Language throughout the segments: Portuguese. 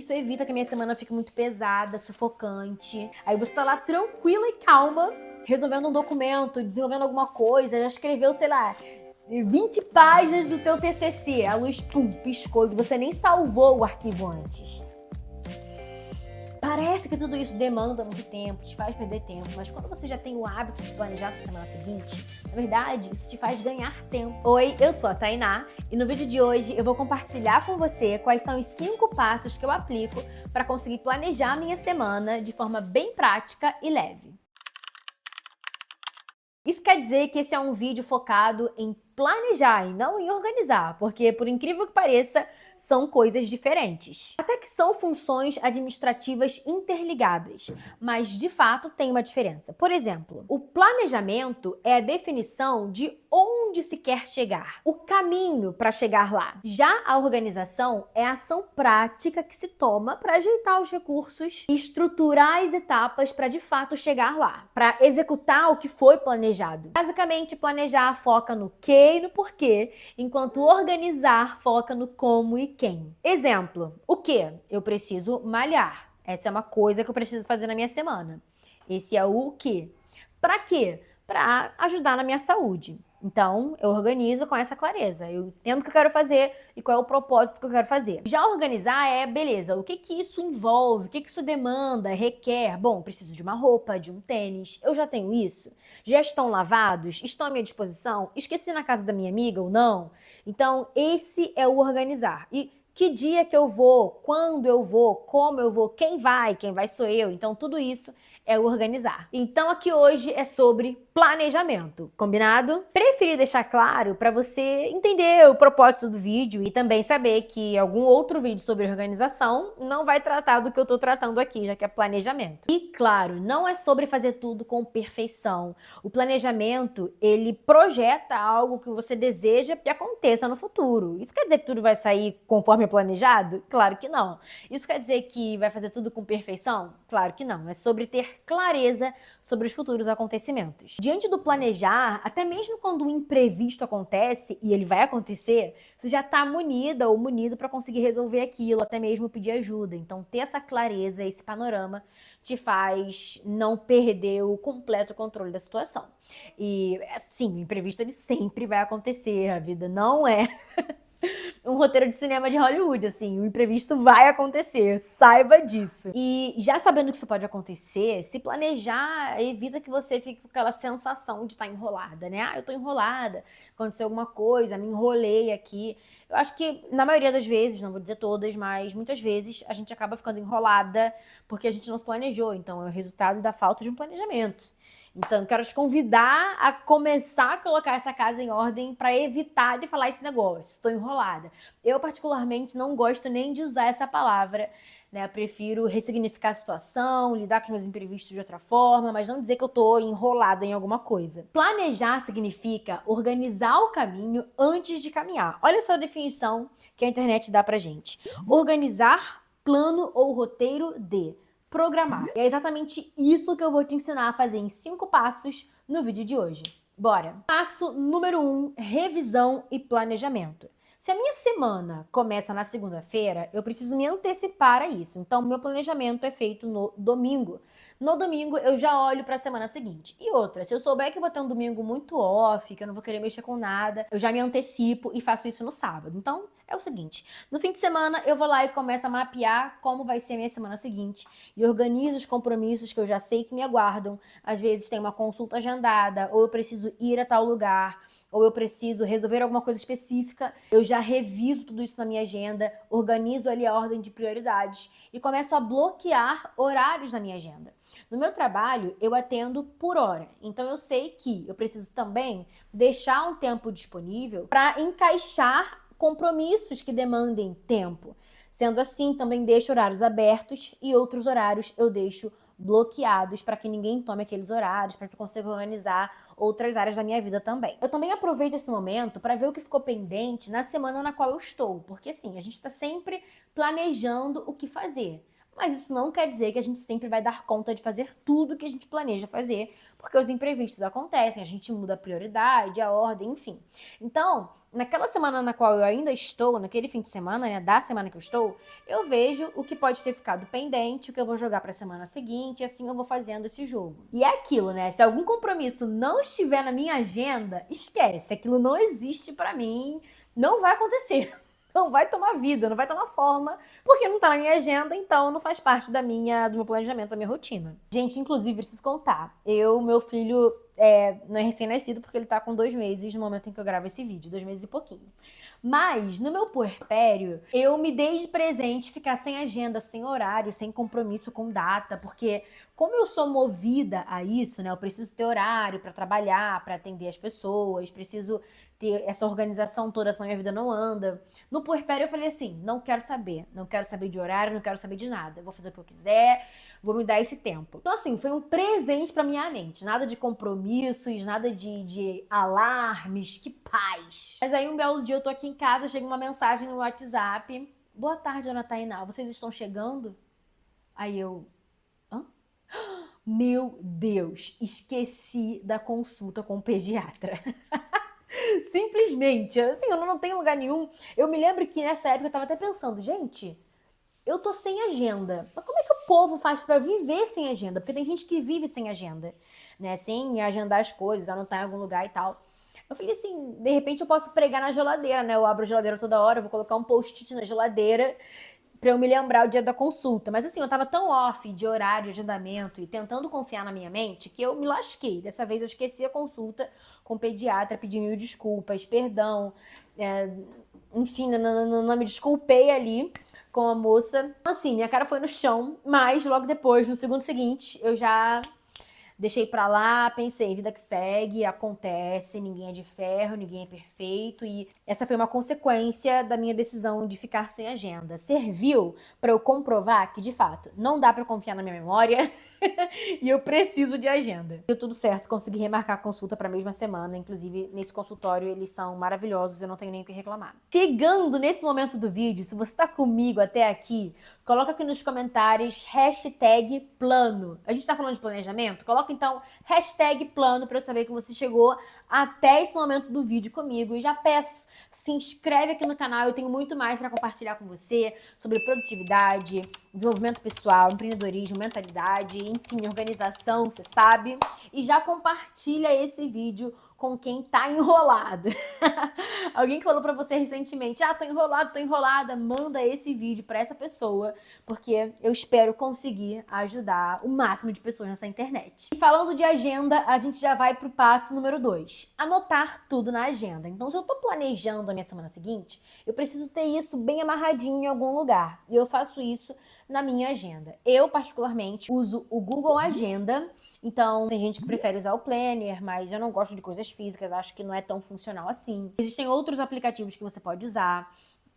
Isso evita que a minha semana fique muito pesada, sufocante. Aí você tá lá tranquila e calma, resolvendo um documento, desenvolvendo alguma coisa, já escreveu, sei lá, 20 páginas do teu TCC. A luz, pum, piscou e você nem salvou o arquivo antes. Parece que tudo isso demanda muito tempo, te faz perder tempo, mas quando você já tem o hábito de planejar sua semana seguinte, na verdade, isso te faz ganhar tempo. Oi, eu sou a Tainá e no vídeo de hoje eu vou compartilhar com você quais são os 5 passos que eu aplico para conseguir planejar a minha semana de forma bem prática e leve. Isso quer dizer que esse é um vídeo focado em planejar e não em organizar, porque, por incrível que pareça, são coisas diferentes. Até que são funções administrativas interligadas, mas de fato tem uma diferença. Por exemplo, o planejamento é a definição de onde se quer chegar, o caminho para chegar lá. Já a organização é a ação prática que se toma para ajeitar os recursos e estruturar as etapas para de fato chegar lá, para executar o que foi planejado. Basicamente, planejar foca no que e no porquê, enquanto organizar foca no como e quem. Exemplo, o que? Eu preciso malhar. Essa é uma coisa que eu preciso fazer na minha semana. Esse é o que. Para quê? Para ajudar na minha saúde. Então, eu organizo com essa clareza. Eu entendo o que eu quero fazer e qual é o propósito que eu quero fazer. Já organizar é, beleza, o que que isso envolve? O que que isso demanda, requer? Bom, preciso de uma roupa, de um tênis. Eu já tenho isso? Já estão lavados? Estão à minha disposição? Esqueci na casa da minha amiga ou não? Então, esse é o organizar. E que dia que eu vou? Quando eu vou? Como eu vou? Quem vai? Quem vai sou eu. Então, tudo isso é o organizar. Então, aqui hoje é sobre planejamento, combinado? Preferi deixar claro para você entender o propósito do vídeo e também saber que algum outro vídeo sobre organização não vai tratar do que eu tô tratando aqui, já que é planejamento. E claro, não é sobre fazer tudo com perfeição. O planejamento, ele projeta algo que você deseja que aconteça no futuro. Isso quer dizer que tudo vai sair conforme planejado? Claro que não. Isso quer dizer que vai fazer tudo com perfeição? Claro que não. É sobre ter clareza sobre os futuros acontecimentos. Diante do planejar, até mesmo quando um imprevisto acontece, e ele vai acontecer, você já está munida ou munido para conseguir resolver aquilo, até mesmo pedir ajuda. Então, ter essa clareza, esse panorama, te faz não perder o completo controle da situação. E, assim, o imprevisto ele sempre vai acontecer, a vida não é um roteiro de cinema de Hollywood, assim, o imprevisto vai acontecer, saiba disso. E já sabendo que isso pode acontecer, se planejar evita que você fique com aquela sensação de estar enrolada, né? Ah, eu tô enrolada, aconteceu alguma coisa, me enrolei aqui. Eu acho que na maioria das vezes, não vou dizer todas, mas muitas vezes a gente acaba ficando enrolada porque a gente não se planejou, então é o resultado da falta de um planejamento. Então, quero te convidar a começar a colocar essa casa em ordem para evitar de falar esse negócio. Estou enrolada. Eu, particularmente, não gosto nem de usar essa palavra, né? Eu prefiro ressignificar a situação, lidar com os meus imprevistos de outra forma, mas não dizer que eu estou enrolada em alguma coisa. Planejar significa organizar o caminho antes de caminhar. Olha só a definição que a internet dá pra gente. Organizar plano ou roteiro de programar. E é exatamente isso que eu vou te ensinar a fazer em 5 passos no vídeo de hoje. Bora! Passo número 1, revisão e planejamento. Se a minha semana começa na segunda-feira, eu preciso me antecipar a isso. Então, meu planejamento é feito no domingo. No domingo, eu já olho para a semana seguinte. E outra, se eu souber que eu vou ter um domingo muito off, que eu não vou querer mexer com nada, eu já me antecipo e faço isso no sábado. Então, é o seguinte, no fim de semana eu vou lá e começo a mapear como vai ser a minha semana seguinte e organizo os compromissos que eu já sei que me aguardam. Às vezes tem uma consulta agendada, ou eu preciso ir a tal lugar, ou eu preciso resolver alguma coisa específica. Eu já reviso tudo isso na minha agenda, organizo ali a ordem de prioridades e começo a bloquear horários na minha agenda. No meu trabalho, eu atendo por hora, então eu sei que eu preciso também deixar um tempo disponível para encaixar compromissos que demandem tempo. Sendo assim, também deixo horários abertos e outros horários eu deixo bloqueados para que ninguém tome aqueles horários, para que eu consiga organizar outras áreas da minha vida também. Eu também aproveito esse momento para ver o que ficou pendente na semana na qual eu estou, porque assim, a gente está sempre planejando o que fazer. Mas isso não quer dizer que a gente sempre vai dar conta de fazer tudo que a gente planeja fazer, porque os imprevistos acontecem, a gente muda a prioridade, a ordem, enfim. Então, naquela semana na qual eu ainda estou, naquele fim de semana, né, da semana que eu estou, eu vejo o que pode ter ficado pendente, o que eu vou jogar para a semana seguinte, e assim eu vou fazendo esse jogo. E é aquilo, né? Se algum compromisso não estiver na minha agenda, esquece, aquilo não existe para mim, não vai acontecer. Não vai tomar vida, não vai tomar forma, porque não tá na minha agenda, então não faz parte do meu planejamento, da minha rotina. Gente, inclusive, preciso contar. Meu filho não é recém-nascido, porque ele tá com 2 meses no momento em que eu gravo esse vídeo, 2 meses e pouquinho. Mas, no meu puerpério, eu me dei de presente ficar sem agenda, sem horário, sem compromisso com data, porque como eu sou movida a isso, né, eu preciso ter horário para trabalhar, para atender as pessoas, preciso ter essa organização toda, senão minha vida não anda. No puerpério eu falei assim, não quero saber de horário, não quero saber de nada, eu vou fazer o que eu quiser, vou me dar esse tempo. Então assim, foi um presente pra minha mente, nada de compromissos, nada de alarmes, que paz. Mas aí um belo dia eu tô aqui em casa, chega uma mensagem no WhatsApp, boa tarde, Ana Tainá, vocês estão chegando? Aí eu, hã? Meu Deus, esqueci da consulta com o pediatra. Simplesmente, assim, eu não tenho lugar nenhum. Eu me lembro que nessa época eu tava até pensando, gente, eu tô sem agenda. Mas como é que o povo faz pra viver sem agenda? Porque tem gente que vive sem agenda, né? Sem agendar as coisas, anotar em algum lugar e tal. Eu falei assim, de repente eu posso pregar na geladeira, né? Eu abro a geladeira toda hora, eu vou colocar um post-it na geladeira pra eu me lembrar o dia da consulta. Mas assim, eu tava tão off de horário, de agendamento e tentando confiar na minha mente que eu me lasquei. Dessa vez eu esqueci a consulta com o pediatra, pedi mil desculpas, perdão, enfim, não me desculpei ali com a moça. Assim, minha cara foi no chão, mas logo depois, no segundo seguinte, eu já deixei pra lá, pensei, vida que segue, acontece, ninguém é de ferro, ninguém é perfeito, e essa foi uma consequência da minha decisão de ficar sem agenda. Serviu pra eu comprovar que, de fato, não dá pra confiar na minha memória e eu preciso de agenda. Deu tudo certo, consegui remarcar a consulta pra mesma semana, inclusive nesse consultório eles são maravilhosos, eu não tenho nem o que reclamar. Chegando nesse momento do vídeo, se você tá comigo até aqui, coloca aqui nos comentários hashtag plano. A gente tá falando de planejamento? Coloca então hashtag plano pra eu saber que você chegou até esse momento do vídeo comigo. E já peço, se inscreve aqui no canal, eu tenho muito mais pra compartilhar com você sobre produtividade, desenvolvimento pessoal, empreendedorismo, mentalidade, enfim, organização, você sabe. E já compartilha esse vídeo com quem tá enrolado. Alguém que falou pra você recentemente, tô enrolado, tô enrolada, manda esse vídeo pra essa pessoa, porque eu espero conseguir ajudar o máximo de pessoas nessa internet. E falando de agenda, a gente já vai pro passo número 2, anotar tudo na agenda. Então, se eu tô planejando a minha semana seguinte, eu preciso ter isso bem amarradinho em algum lugar. E eu faço isso na minha agenda. Eu, particularmente, uso o Google Agenda. Então, tem gente que prefere usar o Planner, mas eu não gosto de coisas físicas, acho que não é tão funcional assim. Existem outros aplicativos que você pode usar.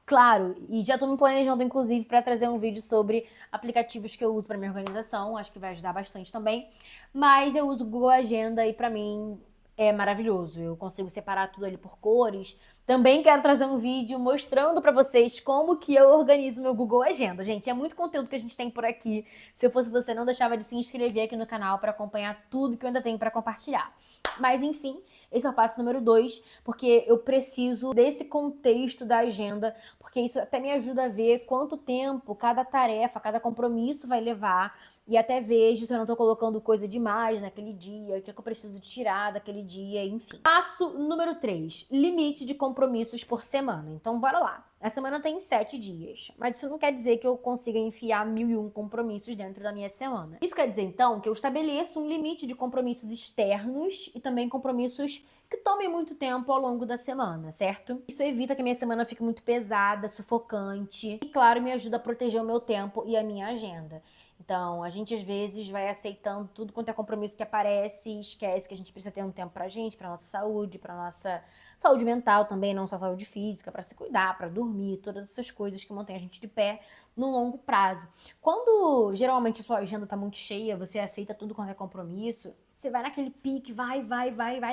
Claro, e já tô me planejando, inclusive, para trazer um vídeo sobre aplicativos que eu uso para minha organização, acho que vai ajudar bastante também. Mas eu uso o Google Agenda e para mim é maravilhoso. Eu consigo separar tudo ali por cores. Também quero trazer um vídeo mostrando pra vocês como que eu organizo meu Google Agenda. Gente, é muito conteúdo que a gente tem por aqui. Se eu fosse você, não deixava de se inscrever aqui no canal para acompanhar tudo que eu ainda tenho para compartilhar. Mas enfim, esse é o passo número 2, porque eu preciso desse contexto da agenda, porque isso até me ajuda a ver quanto tempo cada tarefa, cada compromisso vai levar. E até vejo se eu não tô colocando coisa demais naquele dia, o que eu preciso tirar daquele dia, enfim. Passo número 3, limite de compromissos por semana. Então, bora lá. A semana tem 7 dias, mas isso não quer dizer que eu consiga enfiar 1001 compromissos dentro da minha semana. Isso quer dizer, então, que eu estabeleço um limite de compromissos externos e também compromissos que tomem muito tempo ao longo da semana, certo? Isso evita que a minha semana fique muito pesada, sufocante e, claro, me ajuda a proteger o meu tempo e a minha agenda. Então, a gente às vezes vai aceitando tudo quanto é compromisso que aparece e esquece que a gente precisa ter um tempo pra gente, pra nossa saúde mental também, não só saúde física, pra se cuidar, pra dormir, todas essas coisas que mantêm a gente de pé no longo prazo. Quando geralmente a sua agenda tá muito cheia, você aceita tudo quanto é compromisso, você vai naquele pique, vai,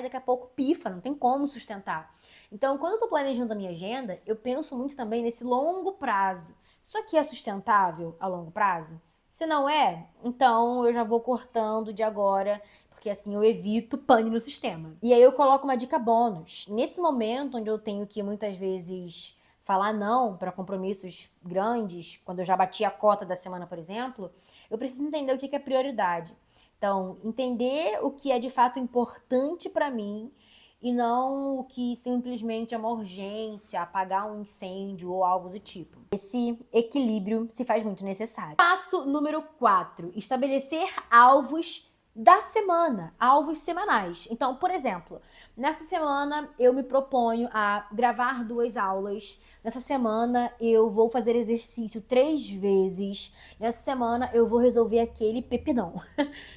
daqui a pouco pifa, não tem como sustentar. Então, quando eu tô planejando a minha agenda, eu penso muito também nesse longo prazo. Isso aqui é sustentável a longo prazo? Se não é, então eu já vou cortando de agora, porque assim eu evito pane no sistema. E aí eu coloco uma dica bônus. Nesse momento onde eu tenho que muitas vezes falar não para compromissos grandes, quando eu já bati a cota da semana, por exemplo, eu preciso entender o que é prioridade. Então, entender o que é de fato importante para mim e não o que simplesmente é uma urgência, apagar um incêndio ou algo do tipo. Esse equilíbrio se faz muito necessário. Passo número 4, estabelecer alvos da semana, alvos semanais. Então, por exemplo, nessa semana eu me proponho a gravar 2 aulas. Nessa semana eu vou fazer exercício 3 vezes. Nessa semana eu vou resolver aquele pepinão.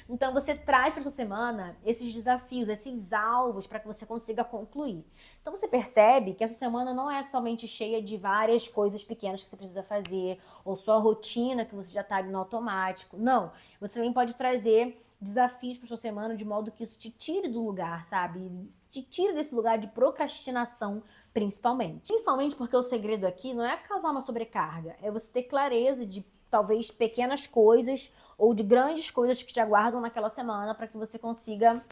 Então você traz para sua semana esses desafios, esses alvos para que você consiga concluir. Então você percebe que a sua semana não é somente cheia de várias coisas pequenas que você precisa fazer, ou só a rotina que você já está ali no automático. Não, você também pode trazer desafios para sua semana de modo que isso te tire do lugar, sabe? Te tire desse lugar de procrastinação, principalmente. Principalmente porque o segredo aqui não é causar uma sobrecarga, é você ter clareza de talvez pequenas coisas ou de grandes coisas que te aguardam naquela semana para que você consiga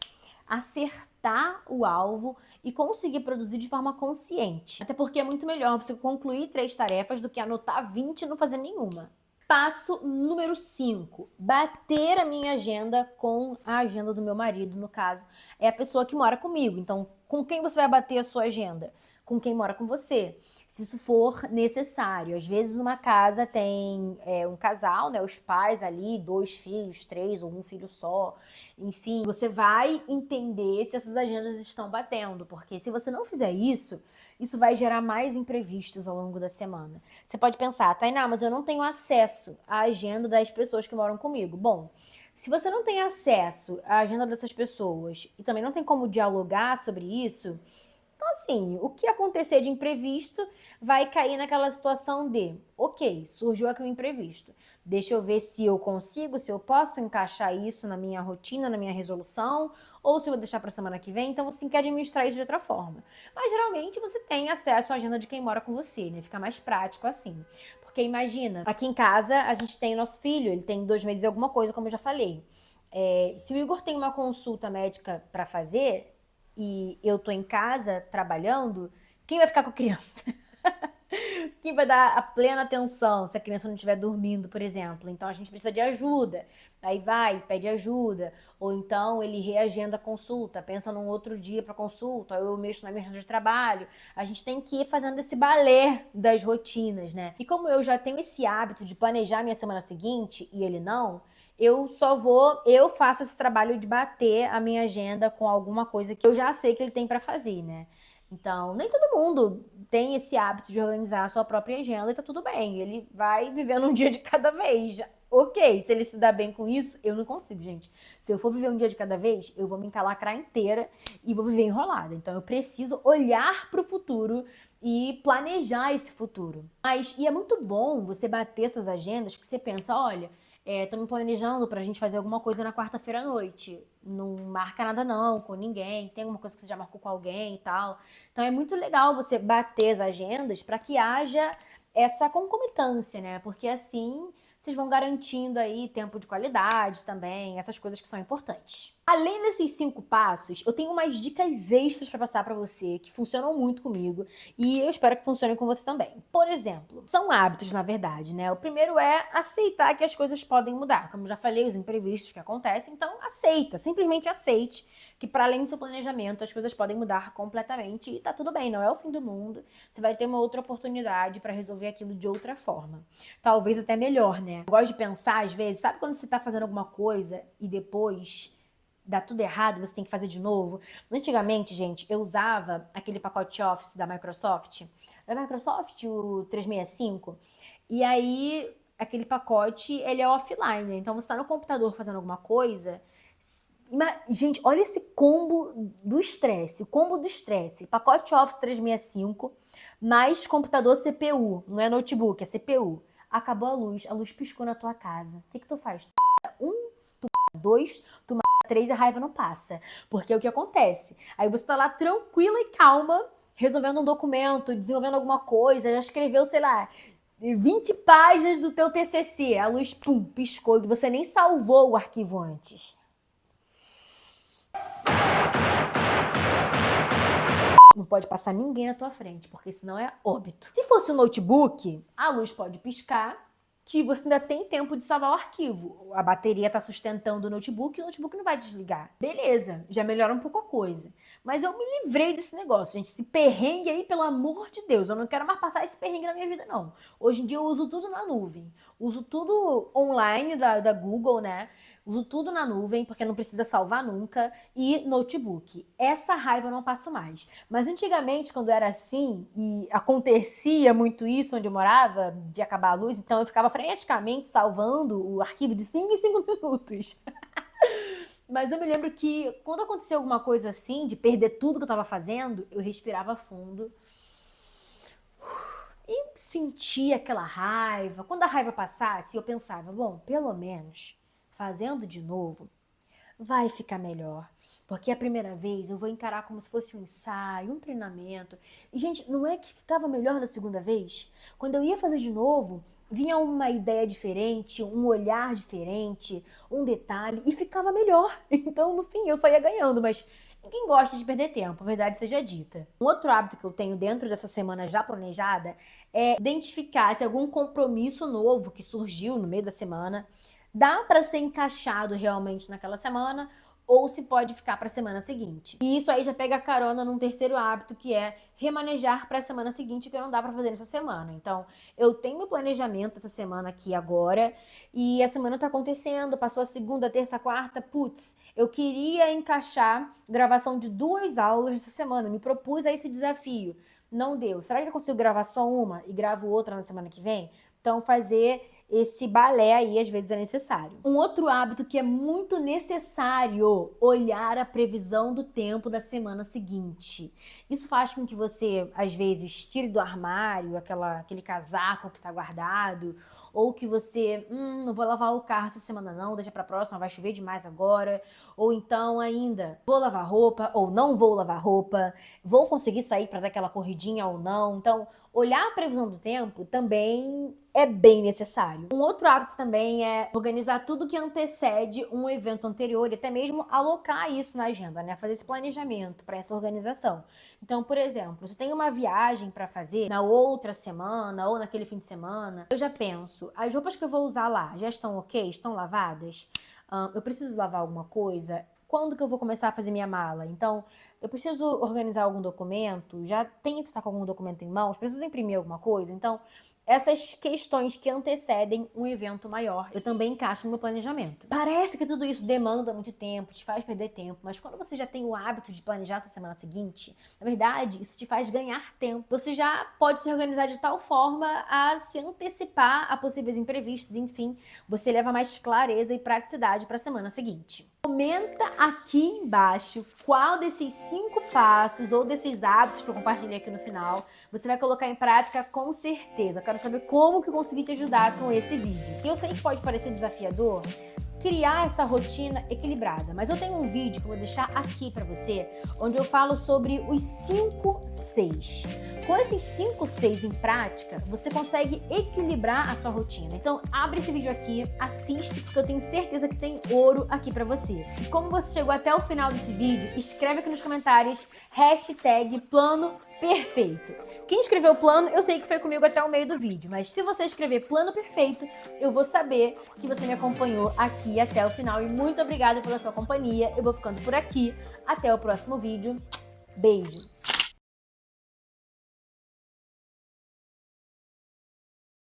acertar o alvo e conseguir produzir de forma consciente. Até porque é muito melhor você concluir 3 tarefas do que anotar 20 e não fazer nenhuma. Passo número 5, bater a minha agenda com a agenda do meu marido, no caso, é a pessoa que mora comigo. Então, com quem você vai bater a sua agenda? Com quem mora com você, se isso for necessário. Às vezes numa casa tem um casal, né, os pais ali, 2 filhos, 3 ou um filho só, enfim, você vai entender se essas agendas estão batendo, porque se você não fizer isso, isso vai gerar mais imprevistos ao longo da semana. Você pode pensar, Tainá, mas eu não tenho acesso à agenda das pessoas que moram comigo. Bom, se você não tem acesso à agenda dessas pessoas e também não tem como dialogar sobre isso, então, assim, o que acontecer de imprevisto vai cair naquela situação de, ok, surgiu aqui um imprevisto. Deixa eu ver se eu consigo, se eu posso encaixar isso na minha rotina, na minha resolução, ou se eu vou deixar para semana que vem. Então, você tem que administrar isso de outra forma. Mas, geralmente, você tem acesso à agenda de quem mora com você, né? Fica mais prático assim. Porque, imagina, aqui em casa, a gente tem o nosso filho, ele tem 2 meses e alguma coisa, como eu já falei. Se o Igor tem uma consulta médica para fazer e eu tô em casa trabalhando, quem vai ficar com a criança? Quem vai dar a plena atenção se a criança não estiver dormindo, por exemplo? Então a gente precisa de ajuda. Aí vai, pede ajuda. Ou então ele reagenda a consulta, pensa num outro dia para consulta, ou eu mexo na minha agenda de trabalho. A gente tem que ir fazendo esse balé das rotinas, né? E como eu já tenho esse hábito de planejar minha semana seguinte e ele não, eu faço esse trabalho de bater a minha agenda com alguma coisa que eu já sei que ele tem para fazer, né? Então, nem todo mundo tem esse hábito de organizar a sua própria agenda e tá tudo bem. Ele vai vivendo um dia de cada vez. Ok, se ele se dá bem com isso, eu não consigo, gente. Se eu for viver um dia de cada vez, eu vou me encalacrar inteira e vou viver enrolada. Então, eu preciso olhar para o futuro e planejar esse futuro. E é muito bom você bater essas agendas que você pensa, olha, tô me planejando pra gente fazer alguma coisa na quarta-feira à noite. Não marca nada não com ninguém, tem alguma coisa que você já marcou com alguém e tal. Então é muito legal você bater as agendas para que haja essa concomitância, né? Porque assim vocês vão garantindo aí tempo de qualidade também, essas coisas que são importantes. Além desses 5 passos, eu tenho umas dicas extras para passar para você que funcionam muito comigo e eu espero que funcionem com você também. Por exemplo, são hábitos, na verdade, né? O primeiro é aceitar que as coisas podem mudar. Como já falei, os imprevistos que acontecem, então aceita, simplesmente aceite que para além do seu planejamento, as coisas podem mudar completamente e tá tudo bem, não é o fim do mundo. Você vai ter uma outra oportunidade para resolver aquilo de outra forma. Talvez até melhor, né? Eu gosto de pensar, às vezes, sabe quando você tá fazendo alguma coisa e depois dá tudo errado, você tem que fazer de novo? Antigamente, gente, eu usava aquele pacote Office da Microsoft, o 365, e aí aquele pacote, ele é offline, né? Então você tá no computador fazendo alguma coisa. Gente, olha esse combo do estresse, o combo do estresse. Pacote Office 365, mais computador CPU, não é notebook, é CPU. Acabou a luz piscou na tua casa. O que tu faz? Um, tu 2, tu 3 e a raiva não passa. Porque é o que acontece. Aí você tá lá tranquila e calma, resolvendo um documento, desenvolvendo alguma coisa, já escreveu, sei lá, 20 páginas do teu TCC, a luz, pum, piscou e você nem salvou o arquivo antes. Não pode passar ninguém na tua frente, porque senão é óbito. Se fosse um notebook, a luz pode piscar, que você ainda tem tempo de salvar o arquivo. A bateria está sustentando o notebook e o notebook não vai desligar. Beleza, já melhora um pouco a coisa. Mas eu me livrei desse negócio, gente. Esse perrengue aí, pelo amor de Deus, eu não quero mais passar esse perrengue na minha vida, não. Hoje em dia eu uso tudo na nuvem. Uso tudo online da Google, né? Uso tudo na nuvem, porque não precisa salvar nunca. E notebook. Essa raiva eu não passo mais. Mas antigamente, quando era assim, e acontecia muito isso onde eu morava, de acabar a luz, então eu ficava freneticamente salvando o arquivo de 5 em 5 minutos. Mas eu me lembro que quando aconteceu alguma coisa assim, de perder tudo que eu estava fazendo, eu respirava fundo e sentia aquela raiva. Quando a raiva passasse, eu pensava, bom, pelo menos fazendo de novo vai ficar melhor. Porque a primeira vez eu vou encarar como se fosse um ensaio, um treinamento. E, gente, não é que ficava melhor da segunda vez? Quando eu ia fazer de novo, vinha uma ideia diferente, um olhar diferente, um detalhe, e ficava melhor. Então, no fim, eu saía ganhando, mas ninguém gosta de perder tempo, a verdade seja dita. Um outro hábito que eu tenho dentro dessa semana já planejada é identificar se algum compromisso novo que surgiu no meio da semana dá para ser encaixado realmente naquela semana ou se pode ficar para a semana seguinte. E isso aí já pega carona num terceiro hábito, que é remanejar para a semana seguinte, que não dá para fazer nessa semana. Então, eu tenho meu planejamento essa semana aqui agora, e a semana tá acontecendo, passou a segunda, terça, quarta, putz, eu queria encaixar gravação de 2 aulas essa semana, me propus a esse desafio. Não deu. Será que eu consigo gravar só uma e gravo outra na semana que vem? Então, fazer esse balé aí, às vezes, é necessário. Um outro hábito que é muito necessário, olhar a previsão do tempo da semana seguinte. Isso faz com que você, às vezes, tire do armário aquele casaco que tá guardado, ou que você, não vou lavar o carro essa semana não, deixa pra próxima, vai chover demais agora. Ou então ainda, vou lavar roupa ou não vou lavar roupa, vou conseguir sair para dar aquela corridinha ou não. Então, olhar a previsão do tempo também é bem necessário. Um outro hábito também é organizar tudo que antecede um evento anterior e até mesmo alocar isso na agenda, né? Fazer esse planejamento para essa organização. Então, por exemplo, se tem uma viagem para fazer na outra semana ou naquele fim de semana, eu já penso, as roupas que eu vou usar lá já estão ok? Estão lavadas? Eu preciso lavar alguma coisa? Quando que eu vou começar a fazer minha mala? Então, eu preciso organizar algum documento? Já tenho que estar com algum documento em mãos? Preciso imprimir alguma coisa? Então, essas questões que antecedem um evento maior, eu também encaixo no meu planejamento. Parece que tudo isso demanda muito tempo, te faz perder tempo, mas quando você já tem o hábito de planejar a sua semana seguinte, na verdade, isso te faz ganhar tempo. Você já pode se organizar de tal forma a se antecipar a possíveis imprevistos, enfim, você leva mais clareza e praticidade para a semana seguinte. Comenta aqui embaixo qual desses 5 passos ou desses hábitos que eu compartilhei aqui no final você vai colocar em prática com certeza. Eu quero saber como que eu consegui te ajudar com esse vídeo. E eu sei que pode parecer desafiador criar essa rotina equilibrada, mas eu tenho um vídeo que eu vou deixar aqui para você, onde eu falo sobre os 5 Cs. Com esses 5 Cs em prática, você consegue equilibrar a sua rotina. Então, abre esse vídeo aqui, assiste, porque eu tenho certeza que tem ouro aqui para você. E como você chegou até o final desse vídeo, escreve aqui nos comentários #PlanoPerfeito. Quem escreveu plano, eu sei que foi comigo até o meio do vídeo, mas se você escrever plano perfeito, eu vou saber que você me acompanhou aqui até o final. E muito obrigada pela sua companhia. Eu vou ficando por aqui. Até o próximo vídeo. Beijo!